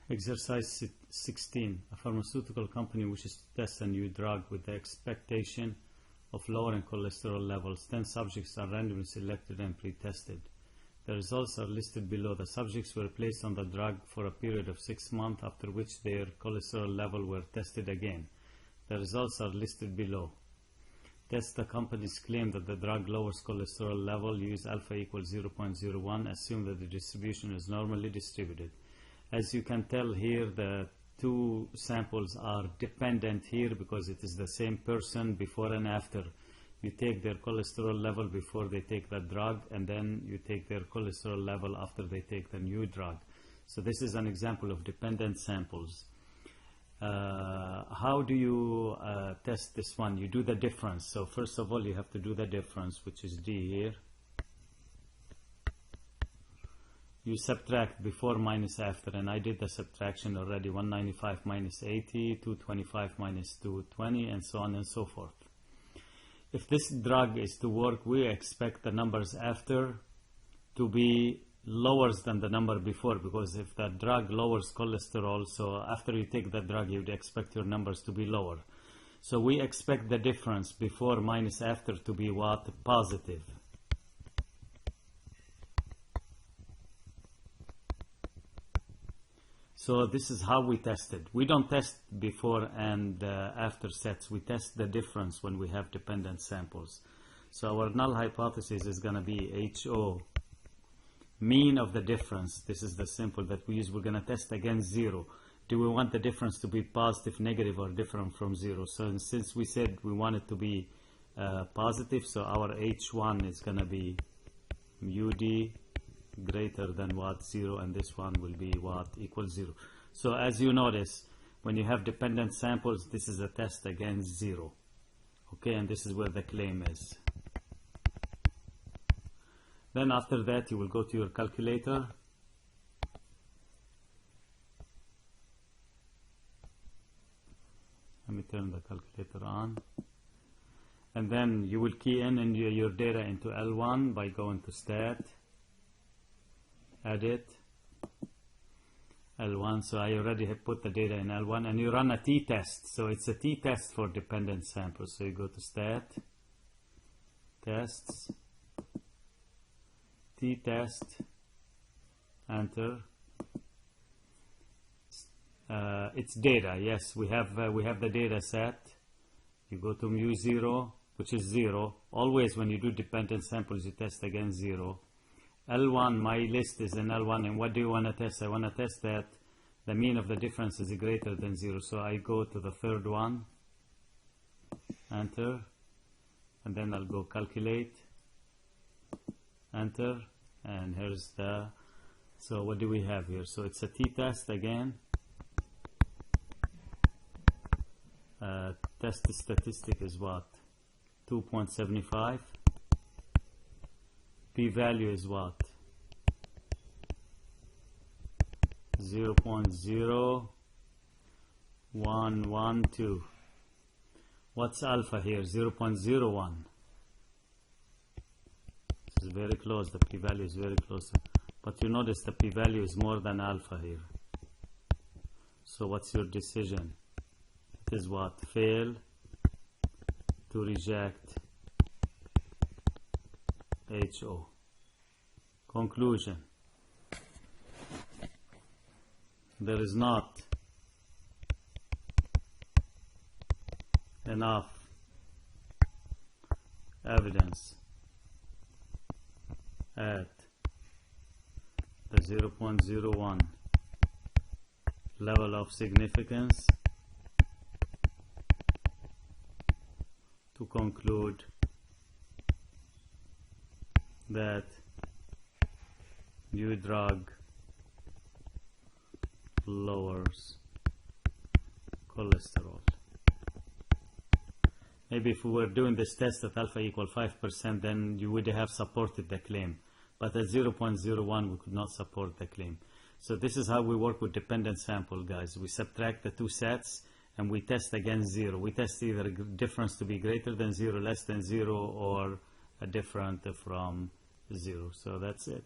Exercise 16. A pharmaceutical company wishes to test a new drug with the expectation of lowering cholesterol levels. 10 subjects are randomly selected and pre-tested. The results are listed below. The subjects were placed on the drug for a period of 6 months, after which their cholesterol level were tested again. The results are listed below. Test the company's claim that the drug lowers cholesterol level. Use alpha equals 0.01. Assume that the distribution is normally distributed. As you can tell here, the two samples are dependent here because it is the same person before and after. You take their cholesterol level before they take the drug, and then you take their cholesterol level after they take the new drug. So this is an example of dependent samples. How do you test this one? You do the difference. So first of all, you have to do the difference, which is D here. You subtract before minus after, and I did the subtraction already. 195 minus 80, 225 minus 220, and so on and so forth. If this drug is to work, we expect the numbers after to be lower than the number before, because if the drug lowers cholesterol, so after you take the drug, you would expect your numbers to be lower. So we expect the difference before minus after to be what? Positive. So this is how we test it. We don't test before and after sets. We test the difference when we have dependent samples. So our null hypothesis is going to be HO, mean of the difference. This is the simple that we use. We're going to test against 0. Do we want the difference to be positive, negative, or different from 0? So since we said we want it to be positive, so our H1 is going to be UD greater than what? 0, and this one will be what? Equals 0. So as you notice, when you have dependent samples, this is a test against 0. Okay, and this is where the claim is. Then after that, you will go to your calculator. Let me turn the calculator on. And then you will key in your data into L1 by going to Stat, Edit, L1. So I already have put the data in L1, and you run a t-test. So it's a t-test for dependent samples. So you go to Stat, Tests, t-test, enter. It's data. Yes, we have the data set. You go to mu0, which is 0. Always when you do dependent samples, you test against 0. L1, my list is in L1, and what do you want to test? I want to test that the mean of the difference is greater than 0. So I go to the third one, enter, and then I'll go calculate, enter, and here's the, so what do we have here? So it's a t-test again. Test statistic is what? 2.75. P-value is what? 0.0112. What's alpha here? 0.01. This is very close. The p-value is very close. But you notice the p-value is more than alpha here. So what's your decision? It is what? Fail to reject HO. Conclusion: there is not enough evidence at the 0.01 level of significance to conclude that new drug lowers cholesterol. Maybe if we were doing this test at alpha equal 5%, then you would have supported the claim. But at 0.01, we could not support the claim. So this is how we work with dependent sample, guys. We subtract the two sets, and we test against 0. We test either difference to be greater than 0, less than 0, or different from 0. So that's it.